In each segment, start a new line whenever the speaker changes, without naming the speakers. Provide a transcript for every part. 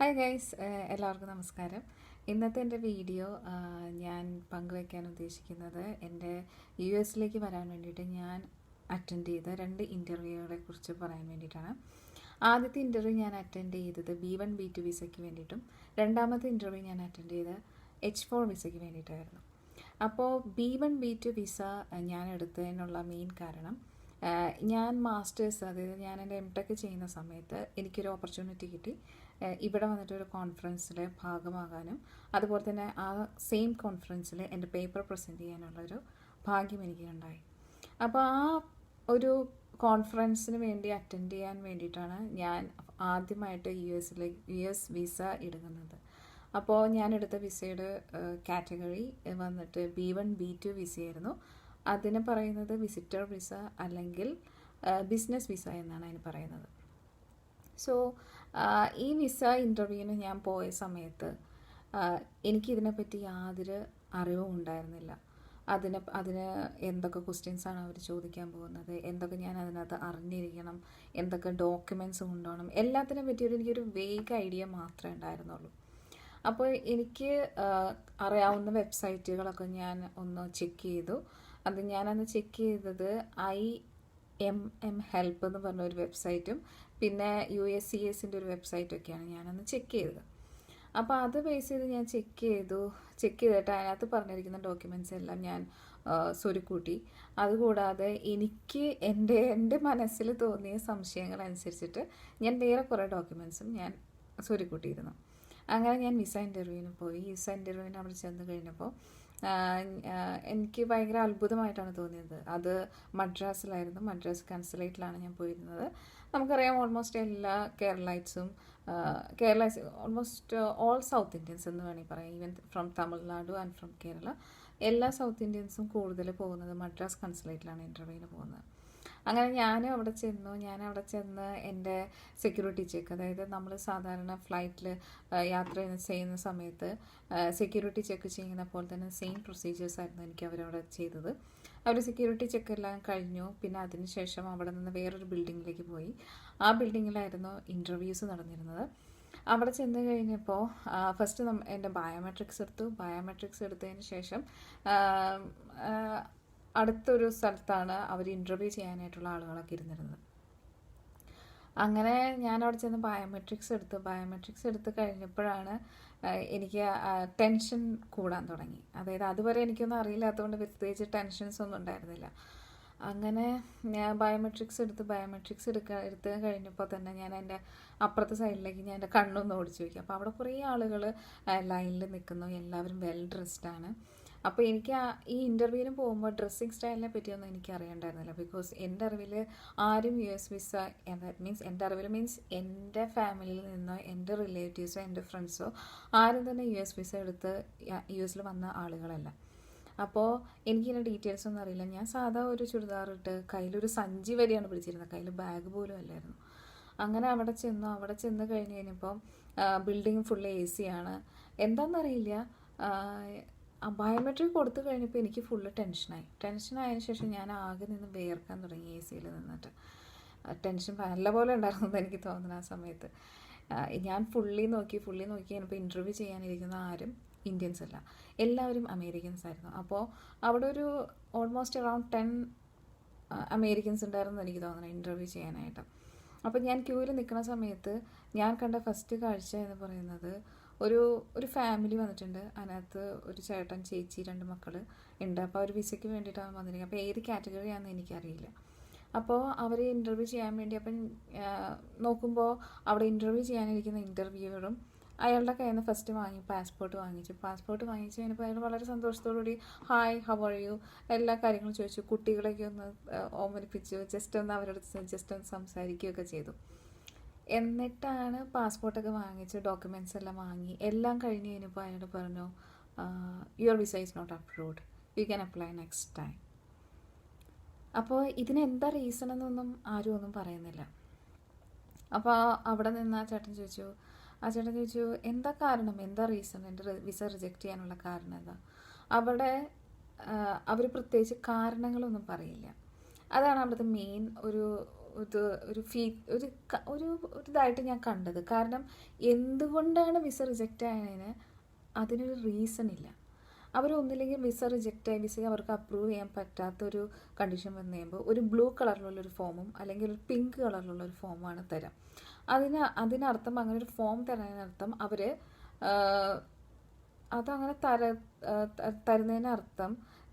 Hi guys, എല്ലാവർക്കും നമസ്കാരം. ഇന്നത്തെ എൻ്റെ വീഡിയോ ഞാൻ പങ്കുവയ്ക്കാൻ ഉദ്ദേശിക്കുന്നത് എൻ്റെ US വരാൻ വേണ്ടിയിട്ട് ഞാൻ അറ്റൻഡ് ചെയ്ത 2 ഇൻ്റർവ്യൂകളെ കുറിച്ച് പറയാൻ വേണ്ടിയിട്ടാണ്. ആദ്യത്തെ ഇൻ്റർവ്യൂ ഞാൻ അറ്റൻഡ് ചെയ്തത് B1 B2 വിസയ്ക്ക് വേണ്ടിയിട്ടും രണ്ടാമത്തെ ഇൻ്റർവ്യൂ ഞാൻ അറ്റൻഡ് ചെയ്ത് H4 വിസയ്ക്ക് വേണ്ടിയിട്ടായിരുന്നു. അപ്പോൾ B1 B2 വിസ ഞാൻ എടുത്തതിനുള്ള മെയിൻ കാരണം ഞാൻ മാസ്റ്റേഴ്സ്, അതായത് ഞാൻ എൻ്റെ MTech ചെയ്യുന്ന സമയത്ത് എനിക്കൊരു ഓപ്പർച്യൂണിറ്റി കിട്ടി ഇവിടെ വന്നിട്ടൊരു കോൺഫറൻസിൽ ഭാഗമാകാനും അതുപോലെ തന്നെ ആ സെയിം കോൺഫറൻസിൽ എൻ്റെ പേപ്പർ പ്രസൻറ്റ് ചെയ്യാനുള്ളൊരു ഭാഗ്യം എനിക്കുണ്ടായി. അപ്പോൾ ആ ഒരു കോൺഫറൻസിന് വേണ്ടി അറ്റൻഡ് ചെയ്യാൻ വേണ്ടിയിട്ടാണ് ഞാൻ ആദ്യമായിട്ട് US വിസ എടുക്കുന്നത്. അപ്പോൾ ഞാൻ എടുത്ത വിസയുടെ കാറ്റഗറി വന്നിട്ട് B1 B2 വിസയായിരുന്നു. അതിന് പറയുന്നത് വിസിറ്റർ വിസ അല്ലെങ്കിൽ ബിസിനസ് വിസ എന്നാണ് അതിന് പറയുന്നത്. സോ ഈ വിസ ഇൻ്റർവ്യൂവിന് ഞാൻ പോയ സമയത്ത് എനിക്കിതിനെപ്പറ്റി യാതൊരു അറിവും ഉണ്ടായിരുന്നില്ല. അതിന് എന്തൊക്കെ ക്വസ്റ്റ്യൻസാണ് അവർ ചോദിക്കാൻ പോകുന്നത്, എന്തൊക്കെ ഞാൻ അതിനകത്ത് അറിഞ്ഞിരിക്കണം, എന്തൊക്കെ ഡോക്യുമെൻറ്റ്സ് കൊണ്ടുപോകണം, എല്ലാത്തിനെ പറ്റി എനിക്കൊരു വേഗ് ഐഡിയ മാത്രമേ ഉണ്ടായിരുന്നുള്ളൂ. അപ്പോൾ എനിക്ക് അറിയാവുന്ന വെബ്സൈറ്റുകളൊക്കെ ഞാൻ ഒന്ന് ചെക്ക് ചെയ്തു. ഞാനന്ന് ചെക്ക് ചെയ്തത് IMM ഹെൽപ്പ് എന്ന് പറഞ്ഞ ഒരു വെബ്സൈറ്റും പിന്നെ USCISൻ്റെ ഒരു വെബ്സൈറ്റൊക്കെയാണ് ഞാനന്ന് ചെക്ക് ചെയ്തത്. അപ്പോൾ അത് ബേസ് ചെയ്ത് ഞാൻ ചെക്ക് ചെയ്തിട്ട് അതിനകത്ത് പറഞ്ഞിരിക്കുന്ന ഡോക്യുമെൻറ്റ്സ് എല്ലാം ഞാൻ സ്വരുക്കൂട്ടി. അതുകൂടാതെ എനിക്ക് എൻ്റെ മനസ്സിൽ തോന്നിയ സംശയങ്ങൾ അനുസരിച്ചിട്ട് ഞാൻ വേറെ കുറേ ഡോക്യുമെൻറ്റ്സും ഞാൻ സ്വരുക്കൂട്ടിയിരുന്നു. അങ്ങനെ ഞാൻ വിസ ഇൻ്റർവ്യൂവിന് പോയി. വിസ ഇൻ്റർവ്യൂവിന് അവിടെ ചെന്ന് കഴിഞ്ഞപ്പോൾ എനിക്ക് ഭയങ്കര അത്ഭുതമായിട്ടാണ് തോന്നിയത്. അത് മദ്രാസിലായിരുന്നു. മദ്രാസ് കൺസുലേറ്റിലാണ് ഞാൻ പോയിരുന്നത്. നമുക്കറിയാം ഓൾമോസ്റ്റ് എല്ലാ കേരളൈറ്റ്സും ഓൾമോസ്റ്റ് ഓൾ സൗത്ത് ഇന്ത്യൻസ് എന്ന് വേണമെങ്കിൽ പറയാം. Even from Tamil Nadu and from Kerala എല്ലാ സൗത്ത് ഇന്ത്യൻസും കൂടുതൽ പോകുന്നത് മദ്രാസ് കൺസുലേറ്റിലാണ് ഇൻ്റർവ്യൂവിന് പോകുന്നത്. അങ്ങനെ ഞാൻ അവിടെ ചെന്ന് എൻ്റെ സെക്യൂരിറ്റി ചെക്ക്, അതായത് നമ്മൾ സാധാരണ ഫ്ലൈറ്റിൽ യാത്ര ചെയ്യുന്ന സമയത്ത് സെക്യൂരിറ്റി ചെക്ക് ചെയ്യുന്ന പോലെ തന്നെ സെയിം പ്രൊസീജിയേഴ്സ് ആയിരുന്നു എനിക്ക് അവരവിടെ ചെയ്തത്. അവർ സെക്യൂരിറ്റി ചെക്ക് എല്ലാം കഴിഞ്ഞു. പിന്നെ അതിനുശേഷം അവിടെ നിന്ന് വേറൊരു ബിൽഡിങ്ങിലേക്ക് പോയി. ആ ബിൽഡിങ്ങിലായിരുന്നു ഇൻ്റർവ്യൂസ് നടന്നിരുന്നത്. അവിടെ ചെന്ന് കഴിഞ്ഞപ്പോൾ ഫസ്റ്റ് എൻ്റെ ബയോമെട്രിക്സ് എടുത്തു. ബയോമെട്രിക്സ് എടുത്തതിന് ശേഷം അടുത്തൊരു സ്ഥലത്താണ് അവർ ഇൻ്റർവ്യൂ ചെയ്യാനായിട്ടുള്ള ആളുകളൊക്കെ ഇരുന്നിരുന്നത്. അങ്ങനെ ഞാൻ അവിടെ ചെന്ന് ബയോമെട്രിക്സ് എടുത്ത് കഴിഞ്ഞപ്പോഴാണ് എനിക്ക് ടെൻഷൻ കൂടാൻ തുടങ്ങി. അതായത് അതുവരെ എനിക്കൊന്നും അറിയില്ലാത്തതുകൊണ്ട് പ്രത്യേകിച്ച് ടെൻഷൻസ് ഒന്നും ഉണ്ടായിരുന്നില്ല. അങ്ങനെ ഞാൻ ബയോമെട്രിക്സ് എടുത്ത് കഴിഞ്ഞപ്പോൾ തന്നെ ഞാൻ എൻ്റെ അപ്പുറത്തെ സൈഡിലേക്ക് ഞാൻ എൻ്റെ കണ്ണൊന്ന് ഓടിച്ചു വയ്ക്കും. അപ്പോൾ അവിടെ കുറേ ആളുകൾ ലൈനിൽ നിൽക്കുന്നു. എല്ലാവരും വെൽ ഡ്രസ്ഡാണ്. അപ്പോൾ എനിക്ക് ഈ ഇൻ്റർവ്യൂവിന് പോകുമ്പോൾ ഡ്രസ്സിങ് സ്റ്റൈലിനെ പറ്റിയൊന്നും എനിക്ക് അറിയണ്ടായിരുന്നില്ല. ബിക്കോസ് എൻ്റെ അറിവിൽ ആരും US വിസ മീൻസ് എൻ്റെ ഫാമിലിയിൽ നിന്നോ എൻ്റെ റിലേറ്റീവ്സോ എൻ്റെ ഫ്രണ്ട്സോ ആരും തന്നെ US വിസ എടുത്ത് US വന്ന ആളുകളല്ല. അപ്പോൾ എനിക്കിതിൻ്റെ ഡീറ്റെയിൽസ് ഒന്നും അറിയില്ല. ഞാൻ സാധാ ഒരു ചുരിദാറിട്ട് കയ്യിലൊരു സഞ്ചി വരെയാണ് പിടിച്ചിരുന്നത്, കയ്യിൽ ബാഗ് പോലും അല്ലായിരുന്നു. അങ്ങനെ അവിടെ ചെന്ന് കഴിഞ്ഞ് കഴിഞ്ഞപ്പോൾ ബിൽഡിങ് ഫുള്ള് AC ആണ്. എന്താണെന്നറിയില്ല, ബയോമെട്രിക് കൊടുത്തു കഴിഞ്ഞപ്പോൾ എനിക്ക് ഫുള്ള് ടെൻഷനായതിനു ശേഷം ഞാൻ ആകെ നിന്ന് വേർക്കാൻ തുടങ്ങി AC-യിൽ നിന്നിട്ട്. ടെൻഷൻ നല്ലപോലെ ഉണ്ടായിരുന്നത് എനിക്ക് തോന്നുന്നു ആ സമയത്ത്. ഞാൻ ഫുള്ളി നോക്കി കഴിഞ്ഞപ്പോൾ ഇൻ്റർവ്യൂ ചെയ്യാനിരിക്കുന്ന ആരും ഇന്ത്യൻസ് അല്ല, എല്ലാവരും അമേരിക്കൻസ് ആയിരുന്നു. അപ്പോൾ അവിടെ ഒരു ഓൾമോസ്റ്റ് അറൗണ്ട് 10 അമേരിക്കൻസ് ഉണ്ടായിരുന്നു എനിക്ക് തോന്നുന്നു ഇൻ്റർവ്യൂ ചെയ്യാനായിട്ട്. അപ്പോൾ ഞാൻ ക്യൂവിൽ നിൽക്കുന്ന സമയത്ത് ഞാൻ കണ്ട ഫസ്റ്റ് കാഴ്ച എന്ന് പറയുന്നത് ഒരു ഫാമിലി വന്നിട്ടുണ്ട്. അതിനകത്ത് ഒരു ചേട്ടൻ, ചേച്ചി, 2 മക്കൾ ഉണ്ട്. അപ്പോൾ അവർ വിസയ്ക്ക് വേണ്ടിയിട്ടാണ് വന്നിരിക്കുന്നത്. അപ്പോൾ ഏത് കാറ്റഗറിയാണെന്ന് എനിക്കറിയില്ല. അപ്പോൾ അവർ ഇൻ്റർവ്യൂ ചെയ്യാൻ വേണ്ടി നോക്കുമ്പോൾ അവിടെ ഇൻ്റർവ്യൂ ചെയ്യാനിരിക്കുന്ന ഇൻ്റർവ്യൂവറും അയാളുടെ കയ്യിൽ നിന്ന് ഫസ്റ്റ് പാസ്പോർട്ട് വാങ്ങിച്ചു കഴിഞ്ഞപ്പോൾ അയാൾ വളരെ സന്തോഷത്തോടുകൂടി ഹായ്, ഹൗ ആർ യു, എല്ലാ കാര്യങ്ങളും ചോദിച്ചു. കുട്ടികളെയൊക്കെ ഒന്ന് ഓമനിപ്പിച്ചു, ജസ്റ്റ് ഒന്ന് സംസാരിക്കുകയൊക്കെ ചെയ്തു. എന്നിട്ടാണ് പാസ്പോർട്ടൊക്കെ വാങ്ങിച്ച് ഡോക്യുമെൻറ്റ്സ് എല്ലാം വാങ്ങി എല്ലാം കഴിഞ്ഞ് കഴിഞ്ഞപ്പോൾ അയാൾ പറഞ്ഞു, your visa is not approved, you can apply next time. അപ്പോൾ ഇതിന് എന്താ റീസൺ എന്നൊന്നും ആരും ഒന്നും പറയുന്നില്ല. അപ്പോൾ അവിടെ നിന്ന് ആ ചേട്ടൻ ചോദിച്ചു എന്താ കാരണം, എന്താ റീസൺ, എൻ്റെ വിസ റിജക്റ്റ് ചെയ്യാനുള്ള കാരണം എന്താ. അവിടെ അവർ പ്രത്യേകിച്ച് കാരണങ്ങളൊന്നും പറയില്ല. അതാണ് അവിടുത്തെ മെയിൻ ഇത് ഒരു ഒരു ഒരു ഇതായിട്ട് ഞാൻ കണ്ടത്. കാരണം എന്തുകൊണ്ടാണ് വിസ റിജക്റ്റ് ആയതിന് അതിനൊരു റീസൺ ഇല്ല. അവരൊന്നില്ലെങ്കിൽ വിസ റിജക്റ്റ് ആയി വിസ അവർക്ക് അപ്രൂവ് ചെയ്യാൻ പറ്റാത്തൊരു കണ്ടീഷൻ വന്നു കഴിയുമ്പോൾ ഒരു ബ്ലൂ കളറിലുള്ളൊരു ഫോമും അല്ലെങ്കിൽ ഒരു പിങ്ക് കളറിലുള്ളൊരു ഫോമാണ് തരാം. അതിനർത്ഥം അങ്ങനെ ഒരു ഫോം തരാനർത്ഥം അവർ അതങ്ങനെ തരുന്നതിനർത്ഥം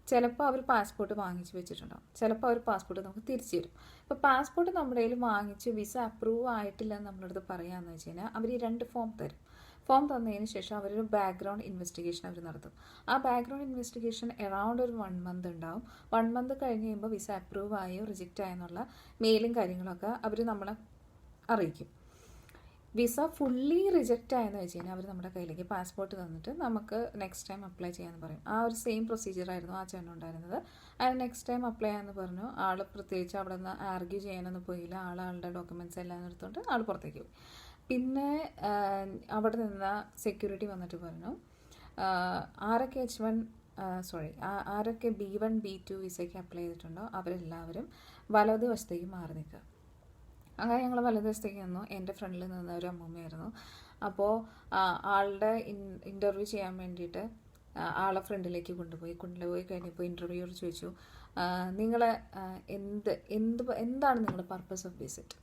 ചിലപ്പോൾ അവർ പാസ്പോർട്ട് വാങ്ങിച്ച് വെച്ചിട്ടുണ്ടാവും, ചിലപ്പോൾ അവർ പാസ്പോർട്ട് നമുക്ക് തിരിച്ചു തരും. ഇപ്പോൾ പാസ്പോർട്ട് നമ്മുടെ കയ്യിൽ വാങ്ങിച്ച് വിസ അപ്രൂവ് ആയിട്ടില്ല എന്ന് നമ്മളടുത്ത് പറയാമെന്ന് വെച്ച് കഴിഞ്ഞാൽ അവർ ഈ 2 ഫോം തരും. ഫോം തന്നതിന് ശേഷം അവരൊരു ബാക്ക്ഗ്രൗണ്ട് ഇൻവെസ്റ്റിഗേഷൻ അവർ നടത്തും. ആ ബാക്ക്ഗ്രൗണ്ട് ഇൻവെസ്റ്റിഗേഷൻ അറൗണ്ട് ഒരു 1 മന്ത് ഉണ്ടാവും. 1 മന്ത് കഴിഞ്ഞ് കഴിയുമ്പോൾ വിസ അപ്രൂവ് ആയോ റിജക്റ്റ് ആയെന്നുള്ള മെയിലും കാര്യങ്ങളൊക്കെ അവർ നമ്മളെ അറിയിക്കും. വിസ ഫുള്ളി റിജക്റ്റ് ആയെന്ന് വെച്ച് കഴിഞ്ഞാൽ അവർ നമ്മുടെ കയ്യിലേക്ക് പാസ്പോർട്ട് തന്നിട്ട് നമുക്ക് നെക്സ്റ്റ് ടൈം അപ്ലൈ ചെയ്യാമെന്ന് പറയും. ആ ഒരു സെയിം പ്രൊസീജിയറായിരുന്നു ആ ചേട്ടൻ ഉണ്ടായിരുന്നത്. അതിന് നെക്സ്റ്റ് ടൈം അപ്ലൈ ചെയ്യാമെന്ന് പറഞ്ഞു. ആൾ പ്രത്യേകിച്ച് അവിടെ നിന്ന് ആർഗ്യൂ ചെയ്യാനൊന്നും പോയില്ല. ആളുടെ ഡോക്യുമെൻറ്റ്സ് എല്ലാം എടുത്തുകൊണ്ട് ആൾ പുറത്തേക്ക് പോയി. പിന്നെ അവിടെ നിന്ന് സെക്യൂരിറ്റി വന്നിട്ട് പറഞ്ഞു ആരൊക്കെ ആരൊക്കെ B1 B2 വിസയ്ക്ക് അപ്ലൈ ചെയ്തിട്ടുണ്ടോ അവരെല്ലാവരും വലതുവശത്തേക്ക് മാറി നിൽക്കുക. അങ്ങനെ ഞങ്ങൾ വലതുവശത്തേക്ക് നിന്നു. എൻ്റെ ഫ്രണ്ടിൽ നിന്ന ഒരു അമ്മൂമ്മയായിരുന്നു. അപ്പോൾ ആളുടെ ഇൻ്റർവ്യൂ ചെയ്യാൻ വേണ്ടിയിട്ട് ആളെ ഫ്രണ്ടിലേക്ക് കൊണ്ടുപോയി കഴിഞ്ഞപ്പോൾ ഇൻ്റർവ്യൂവർ ചോദിച്ചു, നിങ്ങളെ എന്താണ് നിങ്ങളുടെ പർപ്പസ് ഓഫ് വിസിറ്റ്?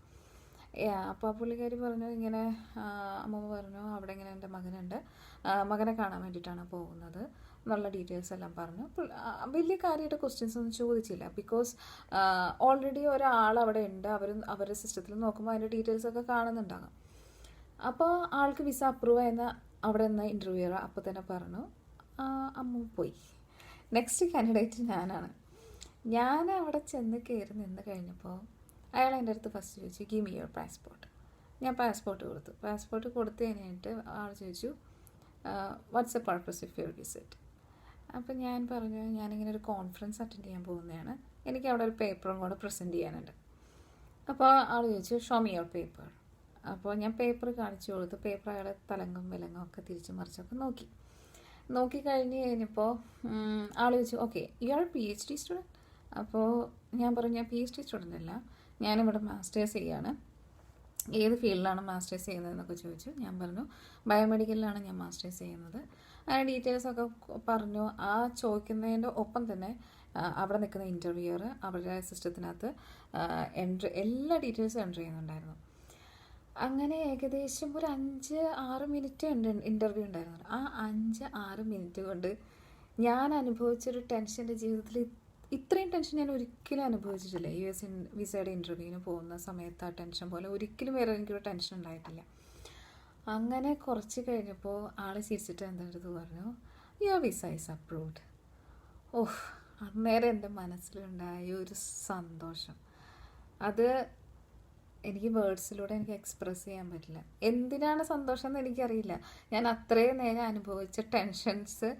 അപ്പോൾ പുള്ളിക്കാരി പറഞ്ഞു ഇങ്ങനെ, അമ്മൂമ്മ പറഞ്ഞു അവിടെ ഇങ്ങനെ എൻ്റെ മകനെ കാണാൻ വേണ്ടിയിട്ടാണ് പോകുന്നത് എന്നുള്ള ഡീറ്റെയിൽസ് എല്ലാം പറഞ്ഞു. വലിയ കാര്യമായിട്ട് ക്വസ്റ്റ്യൻസ് ഒന്നും ചോദിച്ചില്ല. ബിക്കോസ് ഓൾറെഡി ഒരാൾ അവിടെ ഉണ്ട്. അവരുടെ സിസ്റ്റത്തിൽ നോക്കുമ്പോൾ അതിൻ്റെ ഡീറ്റെയിൽസൊക്കെ കാണുന്നുണ്ടാകും. അപ്പോൾ ആൾക്ക് വിസ അപ്രൂവ് ആയെന്ന അവിടെ നിന്ന് ഇൻ്റർവ്യൂവർ അപ്പോൾ തന്നെ പറഞ്ഞു. അമ്മ പോയി. നെക്സ്റ്റ് കാൻഡിഡേറ്റ് ഞാനാണ്. ഞാൻ അവിടെ ചെന്ന് കയറി നിന്ന് കഴിഞ്ഞപ്പോൾ അയാൾ എൻ്റെ അടുത്ത് ഫസ്റ്റ് ചോദിച്ചു ഗിവ് മീ യുവർ പാസ്പോർട്ട്. ഞാൻ പാസ്പോർട്ട് കൊടുത്തു. പാസ്പോർട്ട് കൊടുത്തു കഴിഞ്ഞിട്ട് ആൾ ചോദിച്ചു what's a purpose of your visit. അപ്പോൾ ഞാൻ പറഞ്ഞു ഞാനിങ്ങനെ ഒരു കോൺഫറൻസ് അറ്റൻഡ് ചെയ്യാൻ പോകുന്നതാണ്, എനിക്ക് അവിടെ ഒരു പേപ്പറും കൂടെ പ്രസൻറ്റ് ചെയ്യാനുണ്ട്. അപ്പോൾ ആൾ ചോദിച്ചു ഷോ മീ യുവർ പേപ്പർ. അപ്പോൾ ഞാൻ പേപ്പർ കാണിച്ചു കൊടുത്തു. പേപ്പർ അയാൾ തലങ്ങും വിലങ്ങും ഒക്കെ തിരിച്ച് മറിച്ചൊക്കെ നോക്കി കഴിഞ്ഞപ്പോൾ ആൾ ചോദിച്ചു okay you are PhD student. അപ്പോൾ ഞാൻ പറഞ്ഞു ഞാൻ PhD സ്റ്റുഡൻ്റ് അല്ല, ഞാനിവിടെ മാസ്റ്റേഴ്സ് ചെയ്യാണ്. ഏത് ഫീൽഡിലാണ് മാസ്റ്റേഴ്സ് ചെയ്യുന്നതെന്നൊക്കെ ചോദിച്ചു. ഞാൻ പറഞ്ഞു ബയോമെഡിക്കലിലാണ് ഞാൻ മാസ്റ്റേഴ്സ് ചെയ്യുന്നത്. അതിൻ്റെ ഡീറ്റെയിൽസൊക്കെ പറഞ്ഞു. ആ ചോദിക്കുന്നതിൻ്റെ ഒപ്പം തന്നെ അവിടെ നിൽക്കുന്ന ഇൻ്റർവ്യൂവർ അവരുടെ സിസ്റ്റത്തിനകത്ത് എല്ലാ ഡീറ്റെയിൽസും എൻ്റർ ചെയ്യുന്നുണ്ടായിരുന്നു. അങ്ങനെ ഏകദേശം ഒരു 5-6 മിനിറ്റ് ഇൻ്റർവ്യൂ ഉണ്ടായിരുന്നു. ആ 5-6 മിനിറ്റ് കൊണ്ട് ഞാൻ അനുഭവിച്ചൊരു ടെൻഷൻ എൻ്റെ ജീവിതത്തിൽ ഇത്രയും ടെൻഷൻ ഞാൻ ഒരിക്കലും അനുഭവിച്ചിട്ടില്ല. US വിസയുടെ ഇൻ്റർവ്യൂവിന് പോകുന്ന സമയത്ത് ആ ടെൻഷൻ പോലെ ഒരിക്കലും വേറെ എനിക്കൊരു ടെൻഷൻ ഉണ്ടായിട്ടില്ല. അങ്ങനെ കുറച്ച് കഴിഞ്ഞപ്പോൾ ആൾ ചിരിച്ചിട്ട് എൻ്റെ അടുത്ത് പറഞ്ഞു യുവർ വിസ ഈസ് അപ്രൂവ്ഡ്. ഓഹ്, അന്നേരം എൻ്റെ മനസ്സിലുണ്ടായ ഒരു സന്തോഷം അത് എനിക്ക് വേർഡ്സിലൂടെ എനിക്ക് എക്സ്പ്രസ് ചെയ്യാൻ പറ്റില്ല. എന്തിനാണ് സന്തോഷം എന്ന് എനിക്കറിയില്ല. ഞാൻ അത്രയും നേരം അനുഭവിച്ച ടെൻഷൻസ്,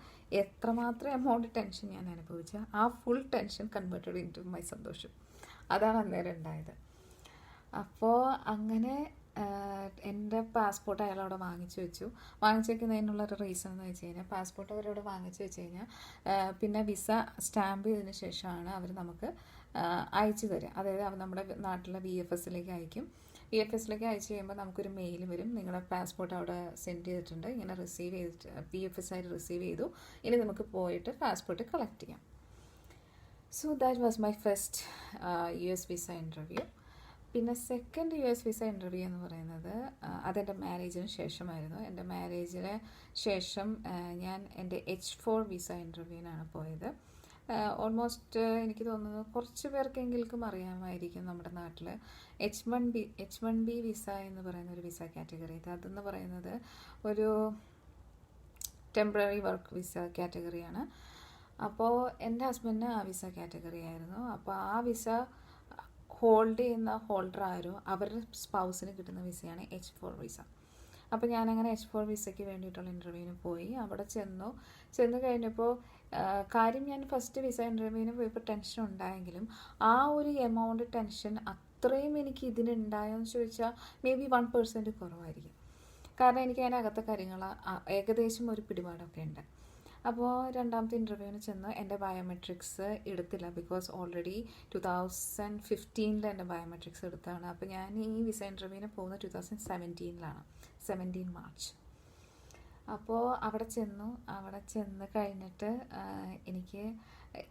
എത്രമാത്രം എമൗണ്ട് ടെൻഷൻ ഞാൻ അനുഭവിച്ച ആ full tension converted into my സന്തോഷം. അതാണ് അന്നേരം ഉണ്ടായത്. അപ്പോൾ അങ്ങനെ എൻ്റെ പാസ്പോർട്ട് അയാളവിടെ വാങ്ങിച്ചു വെക്കുന്നതിനുള്ളൊരു റീസൺ എന്ന് വെച്ച് കഴിഞ്ഞാൽ പാസ്പോർട്ട് അവരവിടെ വാങ്ങിച്ചു വെച്ച് കഴിഞ്ഞാൽ പിന്നെ വിസ സ്റ്റാമ്പ് ചെയ്തതിന് ശേഷമാണ് അവർ നമുക്ക് അയച്ചു തരിക. അതായത് നമ്മുടെ നാട്ടിലെ VFSലേക്ക് അയക്കും. VFSലേക്ക് അയച്ചു കഴിയുമ്പോൾ നമുക്കൊരു മെയിൽ വരും, നിങ്ങളുടെ പാസ്പോർട്ട് അവിടെ സെൻഡ് ചെയ്തിട്ടുണ്ട്, ഇങ്ങനെ റിസീവ് ചെയ്തിട്ട് VFS ആയിട്ട് റിസീവ് ചെയ്തു, ഇനി നമുക്ക് പോയിട്ട് പാസ്പോർട്ട് കളക്ട് ചെയ്യാം. So that was my first US visa interview. പിന്നെ സെക്കൻഡ് US വിസ ഇൻ്റർവ്യൂ എന്ന് പറയുന്നത് അതെൻ്റെ മാരേജിന് ശേഷമായിരുന്നു. എൻ്റെ മാരേജിന് ശേഷം ഞാൻ എൻ്റെ H4 വിസ ഇൻ്റർവ്യൂവിനാണ് പോയത്. ഓൾമോസ്റ്റ് എനിക്ക് തോന്നുന്നു കുറച്ച് പേർക്കെങ്കിലും അറിയാമായിരിക്കും നമ്മുടെ നാട്ടിൽ H1B വിസ എന്ന് പറയുന്ന ഒരു വിസ കാറ്റഗറി. അതെന്ന് പറയുന്നത് ഒരു ടെമ്പററി വർക്ക് വിസ കാറ്റഗറിയാണ്. അപ്പോൾ എൻ്റെ ഹസ്ബൻഡിന് ആ വിസ കാറ്റഗറി ആയിരുന്നു. അപ്പോൾ ആ വിസ ഹോൾഡ് ചെയ്യുന്ന ഹോൾഡർ ആരും അവരുടെ സ്പൗസിന് കിട്ടുന്ന വിസയാണ് H4 വിസ. അപ്പോൾ ഞാനങ്ങനെ H4 വിസയ്ക്ക് വേണ്ടിയിട്ടുള്ള ഇൻ്റർവ്യൂവിന് പോയി. അവിടെ ചെന്ന് കഴിഞ്ഞപ്പോൾ കാര്യം ഞാൻ ഫസ്റ്റ് വിസ ഇൻ്റർവ്യൂവിന് പോയപ്പോൾ ടെൻഷൻ ഉണ്ടായെങ്കിലും ആ ഒരു എമൗണ്ട് ടെൻഷൻ അത്രയും എനിക്ക് ഇതിനുണ്ടായോന്ന് ചോദിച്ചാൽ മേ ബി 1% കുറവായിരിക്കും. കാരണം എനിക്ക് അതിനകത്തെ കാര്യങ്ങൾ ഏകദേശം ഒരു പിടിപാടൊക്കെ ഉണ്ട്. അപ്പോൾ രണ്ടാമത്തെ ഇൻ്റർവ്യൂവിന് ചെന്ന് എൻ്റെ ബയോമെട്രിക്സ് എടുത്തില്ല, ബിക്കോസ് ഓൾറെഡി 2015 എൻ്റെ ബയോമെട്രിക്സ് എടുത്താണ്. അപ്പോൾ ഞാൻ ഈ വിസ ഇൻ്റർവ്യൂവിന് പോകുന്നത് 2017 17 മാർച്ച്. അപ്പോൾ അവിടെ ചെന്ന് കഴിഞ്ഞിട്ട് എനിക്ക്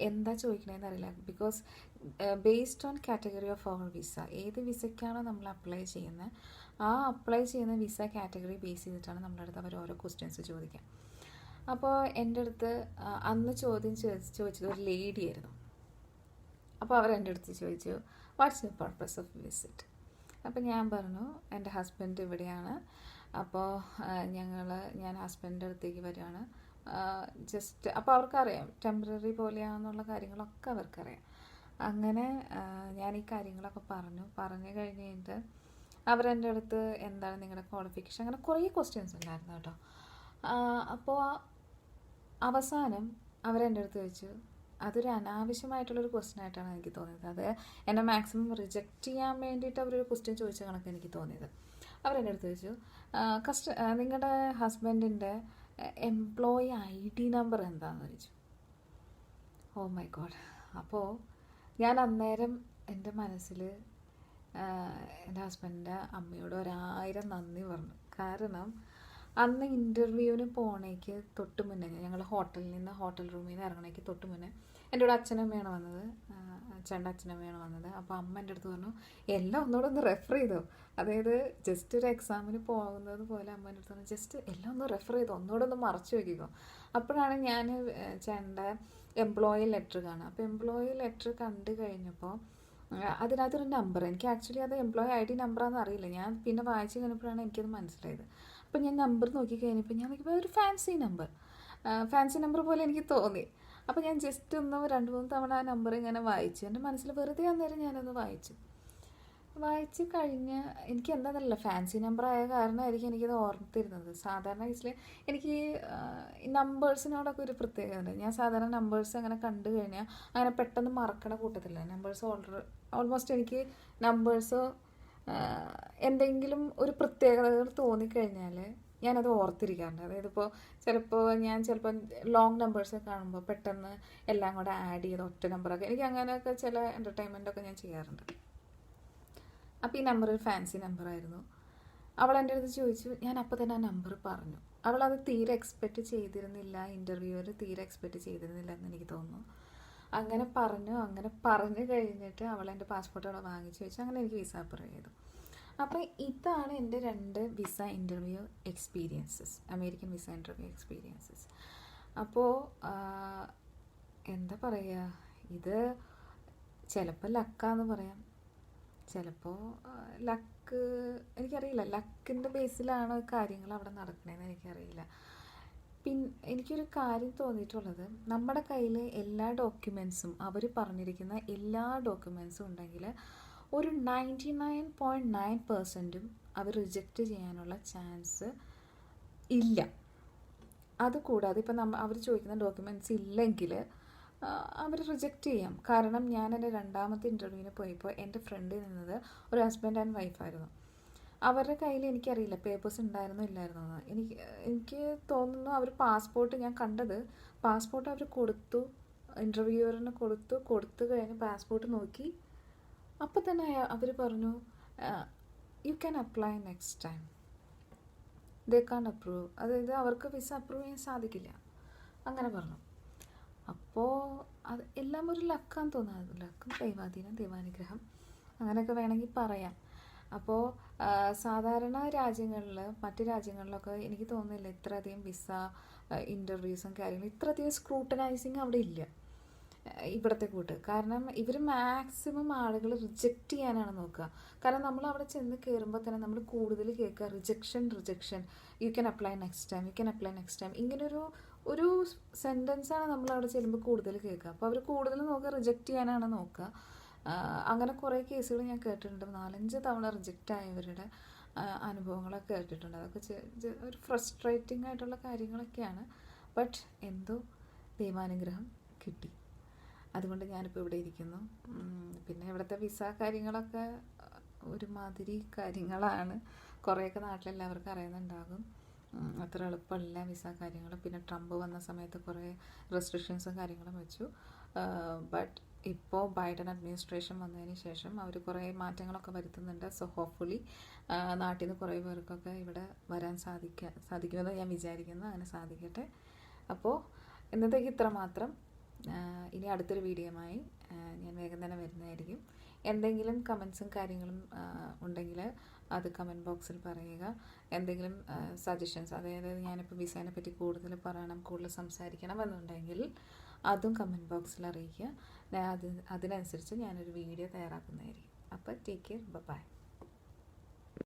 എന്താ ചോദിക്കണതെന്ന് അറിയില്ല, because based on category of അവർ വിസ, ഏത് വിസയ്ക്കാണോ നമ്മൾ അപ്ലൈ ചെയ്യുന്നത് ആ അപ്ലൈ ചെയ്യുന്ന വിസ കാറ്റഗറി ബേസ് ചെയ്തിട്ടാണ് നമ്മുടെ അടുത്ത് അവർ ഓരോ ക്വസ്റ്റ്യൻസ് ചോദിക്കുക. അപ്പോൾ എൻ്റെ അടുത്ത് അന്ന് ചോദിച്ചത് ഒരു ലേഡി ആയിരുന്നു. അപ്പോൾ അവർ എൻ്റെ അടുത്ത് ചോദിച്ചു, what's your purpose of visit? അപ്പോൾ ഞാൻ പറഞ്ഞു, എൻ്റെ ഹസ്ബൻഡ് ഇവിടെയാണ്, അപ്പോൾ ഞാൻ ഹസ്ബൻഡിൻ്റെ അടുത്തേക്ക് വരികയാണ്, ജസ്റ്റ്. അപ്പോൾ അവർക്കറിയാം ടെമ്പററി പോലെയാണെന്നുള്ള കാര്യങ്ങളൊക്കെ അവർക്കറിയാം. അങ്ങനെ ഞാൻ ഈ കാര്യങ്ങളൊക്കെ പറഞ്ഞു കഴിഞ്ഞിട്ട് അവരെൻ്റെ അടുത്ത് എന്താണ് നിങ്ങളുടെ ക്വാളിഫിക്കേഷൻ, അങ്ങനെ കുറേ ക്വസ്റ്റ്യൻസ് ഉണ്ടായിരുന്നു കേട്ടോ. അപ്പോൾ അവസാനം അവരെൻ്റെ അടുത്ത് ചോദിച്ചു, അതൊരു അനാവശ്യമായിട്ടുള്ളൊരു ക്വസ്റ്റ്യൻ ആയിട്ടാണ് എനിക്ക് തോന്നിയത്. അത് എന്നെ മാക്സിമം റിജക്റ്റ് ചെയ്യാൻ വേണ്ടിയിട്ട് അവരൊരു ക്വസ്റ്റ്യൻ ചോദിച്ച കണക്ക് എനിക്ക് തോന്നിയത്. അവരെൻ്റെ അടുത്ത് ചോദിച്ചു, നിങ്ങളുടെ ഹസ്ബൻഡിൻ്റെ എംപ്ലോയി ID നമ്പർ എന്താണെന്ന് ചോദിച്ചു. Oh my god. അപ്പോൾ ഞാൻ അന്നേരം എൻ്റെ മനസ്സിൽ എൻ്റെ ഹസ്ബൻഡിൻ്റെ അമ്മയോട് 1000 നന്ദി പറഞ്ഞു. കാരണം അന്ന് ഇൻ്റർവ്യൂവിന് പോണേക്ക് തൊട്ട് മുന്നേ ഞങ്ങൾ ഹോട്ടൽ റൂമിൽ നിന്ന് ഇറങ്ങണേക്ക് തൊട്ട് മുന്നേ എൻ്റെ കൂടെ അച്ഛനമ്മയാണ് വന്നത്, അച്ഛൻ്റെ അച്ഛനമ്മയാണ് വന്നത്. അപ്പോൾ അമ്മ എൻ്റെ അടുത്ത് പറഞ്ഞു, എല്ലാം ഒന്നുകൂടെ ഒന്ന് റെഫർ ചെയ്തോ, അതായത് ജസ്റ്റ് ഒരു എക്സാമിന് പോകുന്നത് പോലെ അമ്മ എൻ്റെ അടുത്ത് പറഞ്ഞു, ജസ്റ്റ് എല്ലാം ഒന്ന് റെഫർ ചെയ്തോ, ഒന്നുകൂടെ ഒന്ന് മറച്ചു വയ്ക്കുക. അപ്പോഴാണ് ഞാൻ ചേട്ടൻ്റെ എംപ്ലോയി ലെറ്റർ കാണുക. അപ്പോൾ എംപ്ലോയി ലെറ്റർ കണ്ടു കഴിഞ്ഞപ്പോൾ അതിനകത്തൊരു നമ്പർ, എനിക്ക് ആക്ച്വലി അത് എംപ്ലോയി ID നമ്പറാണെന്ന് അറിയില്ല, ഞാൻ പിന്നെ വായിച്ച് കഴിഞ്ഞപ്പോഴാണ് എനിക്കത് മനസ്സിലായത്. അപ്പോൾ ഞാൻ നമ്പർ നോക്കി കഴിഞ്ഞപ്പോൾ ഞാൻ നോക്കിയപ്പോൾ ഒരു ഫാൻസി നമ്പർ പോലെ എനിക്ക് തോന്നി. അപ്പോൾ ഞാൻ ജസ്റ്റ് ഒന്ന് 2-3 തവണ ആ നമ്പർ ഇങ്ങനെ വായിച്ചു, എൻ്റെ മനസ്സിൽ വെറുതെ അന്നേരം ഞാനൊന്ന് വായിച്ച് കഴിഞ്ഞ് എനിക്ക് എന്താണെന്നല്ല, ഫാൻസി നമ്പർ ആയ കാരണമായിരിക്കും എനിക്കത് ഓർത്തിരുന്നത്. സാധാരണ കേസിൽ എനിക്ക് ഈ നമ്പേഴ്സിനോടൊക്കെ ഒരു പ്രത്യേകത ഉണ്ട്. ഞാൻ സാധാരണ നമ്പേഴ്സ് അങ്ങനെ കണ്ടു കഴിഞ്ഞാൽ അങ്ങനെ പെട്ടെന്ന് മറക്കണ കൂട്ടത്തില്ല. നമ്പേഴ്സ് ഓൾമോസ്റ്റ് എനിക്ക് നമ്പേഴ്സ് എന്തെങ്കിലും ഒരു പ്രത്യേകതകൾ തോന്നിക്കഴിഞ്ഞാൽ ഞാനത് ഓർത്തിരിക്കാറുണ്ട്. അതായത് ചിലപ്പോൾ ലോങ് നമ്പേഴ്സ് കാണുമ്പോൾ പെട്ടെന്ന് എല്ലാം കൂടെ ആഡ് ചെയ്ത് ഒറ്റ നമ്പറൊക്കെ, എനിക്ക് അങ്ങനെയൊക്കെ ചില എൻ്റർടൈൻമെൻറ്റൊക്കെ ഞാൻ ചെയ്യാറുണ്ട്. അപ്പോൾ ഈ നമ്പർ ഒരു ഫാൻസി നമ്പറായിരുന്നു. അവൾ എൻ്റെ അടുത്ത് ചോദിച്ചു, ഞാൻ അപ്പോൾ തന്നെ ആ നമ്പർ പറഞ്ഞു. അവളത് തീരെ എക്സ്പെക്റ്റ് ചെയ്തിരുന്നില്ല, ഇൻ്റർവ്യൂവർ തീരെ എക്സ്പെക്റ്റ് ചെയ്തിരുന്നില്ല എന്ന് എനിക്ക് തോന്നുന്നു. അങ്ങനെ പറഞ്ഞു കഴിഞ്ഞിട്ട് അവൾ എൻ്റെ പാസ്പോർട്ട് അവിടെ വാങ്ങിച്ചു വെച്ചു. അങ്ങനെ എനിക്ക് വിസ അപ്ലൈ ചെയ്തു. അപ്പോൾ ഇതാണ് എൻ്റെ 2 visa interview experiences, American visa interview experiences. അപ്പോൾ എന്താ പറയുക, ഇത് ചിലപ്പോൾ ലക്കാന്ന് പറയാം, ചിലപ്പോൾ ലക്ക്, എനിക്കറിയില്ല ലക്കിൻ്റെ ബേസിലാണ് കാര്യങ്ങൾ അവിടെ നടക്കണതെന്ന് എനിക്കറിയില്ല. എനിക്കൊരു കാര്യം തോന്നിയിട്ടുള്ളത്, നമ്മുടെ കയ്യിൽ എല്ലാ ഡോക്യുമെൻസും, അവർ പറഞ്ഞിരിക്കുന്ന എല്ലാ ഡോക്യുമെൻസും ഉണ്ടെങ്കിൽ ഒരു 99.9% അവർ റിജക്റ്റ് ചെയ്യാനുള്ള ചാൻസ് ഇല്ല. അതുകൂടാതെ ഇപ്പം അവർ ചോദിക്കുന്ന ഡോക്യുമെൻറ്റ്സ് ഇല്ലെങ്കിൽ അവർ റിജക്റ്റ് ചെയ്യാം. കാരണം ഞാൻ എൻ്റെ 2ാമത്തെ ഇൻ്റർവ്യൂവിന് പോയപ്പോൾ എൻ്റെ ഫ്രണ്ടിൽ നിന്നത് ഒരു ഹസ്ബൻഡ് ആൻഡ് വൈഫായിരുന്നു. അവരുടെ കയ്യിൽ എനിക്കറിയില്ല പേപ്പേഴ്സ് ഉണ്ടായിരുന്നോ ഇല്ലായിരുന്നോ എന്ന്. എനിക്ക് തോന്നുന്നു അവർ ഞാൻ കണ്ടത് പാസ്പോർട്ട് അവർ കൊടുത്തു, ഇൻ്റർവ്യൂവറിന് കൊടുത്തു കഴിഞ്ഞ് പാസ്പോർട്ട് നോക്കി, അപ്പോൾ തന്നെ അവർ പറഞ്ഞു, you can apply next time, they can approve, അതായത് അവർക്ക് വിസ അപ്രൂവ് ചെയ്യാൻ സാധിക്കില്ല, അങ്ങനെ പറഞ്ഞു. അപ്പോൾ അത് എല്ലാം ഒരു ലക്കാന്ന് തോന്നുന്നത്, ലക്കും ദൈവാനുഗ്രഹം അങ്ങനെയൊക്കെ വേണമെങ്കിൽ പറയാം. അപ്പോൾ സാധാരണ മറ്റ് രാജ്യങ്ങളിലൊക്കെ എനിക്ക് തോന്നുന്നില്ല ഇത്രയധികം വിസ ഇൻ്റർവ്യൂസും കാര്യങ്ങളും, ഇത്രയധികം സ്ക്രൂട്ടനൈസിങ് അവിടെ ഇല്ല ഇവിടത്തെ കൂട്ട്. കാരണം ഇവർ മാക്സിമം ആളുകൾ റിജക്റ്റ് ചെയ്യാനാണ് നോക്കുക. കാരണം നമ്മൾ അവിടെ ചെന്ന് കയറുമ്പോൾ തന്നെ നമ്മൾ കൂടുതൽ കേൾക്കുക rejection, U can apply next time, ഇങ്ങനൊരു സെൻറ്റൻസാണ് നമ്മൾ അവിടെ ചെല്ലുമ്പോൾ കൂടുതൽ കേൾക്കുക. അപ്പോൾ അവർ കൂടുതൽ നോക്കുക റിജക്റ്റ് ചെയ്യാനാണ് നോക്കുക. അങ്ങനെ കുറേ കേസുകൾ ഞാൻ കേട്ടിട്ടുണ്ട്, 4-5 തവണ റിജക്റ്റ് ആയവരുടെ അനുഭവങ്ങളൊക്കെ കേട്ടിട്ടുണ്ട്. അതൊക്കെ ഒരു ഫ്രസ്ട്രേറ്റിംഗ് ആയിട്ടുള്ള കാര്യങ്ങളൊക്കെയാണ്. ബട്ട് എന്തോ ദൈവാനുഗ്രഹം കിട്ടി, അതുകൊണ്ട് ഞാനിപ്പോൾ ഇവിടെ ഇരിക്കുന്നു. പിന്നെ ഇവിടുത്തെ വിസ കാര്യങ്ങളൊക്കെ ഒരുമാതിരി കാര്യങ്ങളാണ്, കുറേയൊക്കെ നാട്ടിലെല്ലാവർക്കും അറിയുന്നുണ്ടാകും. അത്ര എളുപ്പമല്ല വിസ കാര്യങ്ങൾ. പിന്നെ ട്രംപ് വന്ന സമയത്ത് കുറേ റെസ്ട്രിക്ഷൻസും കാര്യങ്ങളും വെച്ചു. ബട്ട് ഇപ്പോൾ ബൈഡൻ അഡ്മിനിസ്ട്രേഷൻ വന്നതിന് ശേഷം അവർ കുറേ മാറ്റങ്ങളൊക്കെ വരുത്തുന്നുണ്ട്. സോ ഹോപ്പ്ഫുള്ളി നാട്ടിൽ നിന്ന് കുറേ പേർക്കൊക്കെ ഇവിടെ വരാൻ സാധിക്കുമെന്ന് ഞാൻ വിചാരിക്കുന്നു. അങ്ങനെ സാധിക്കട്ടെ. അപ്പോൾ ഇന്നത്തേക്ക് ഇത്ര മാത്രം. ഇനി അടുത്തൊരു വീഡിയോയുമായി ഞാൻ വേഗം തന്നെ വരുന്നതായിരിക്കും. എന്തെങ്കിലും കമൻസും കാര്യങ്ങളും ഉണ്ടെങ്കിൽ അത് കമൻറ്റ് ബോക്സിൽ പറയുക. എന്തെങ്കിലും സജഷൻസ്, അതായത് ഞാനിപ്പോൾ വിസേനെ പറ്റി കൂടുതൽ പറയണം, കൂടുതൽ സംസാരിക്കണം എന്നുണ്ടെങ്കിൽ അതും കമൻറ്റ് ബോക്സിൽ അറിയിക്കുക. അതിനനുസരിച്ച് ഞാനൊരു വീഡിയോ തയ്യാറാക്കുന്നതായിരിക്കും. അപ്പോൾ ടേക്ക് കെയർ, ബൈ.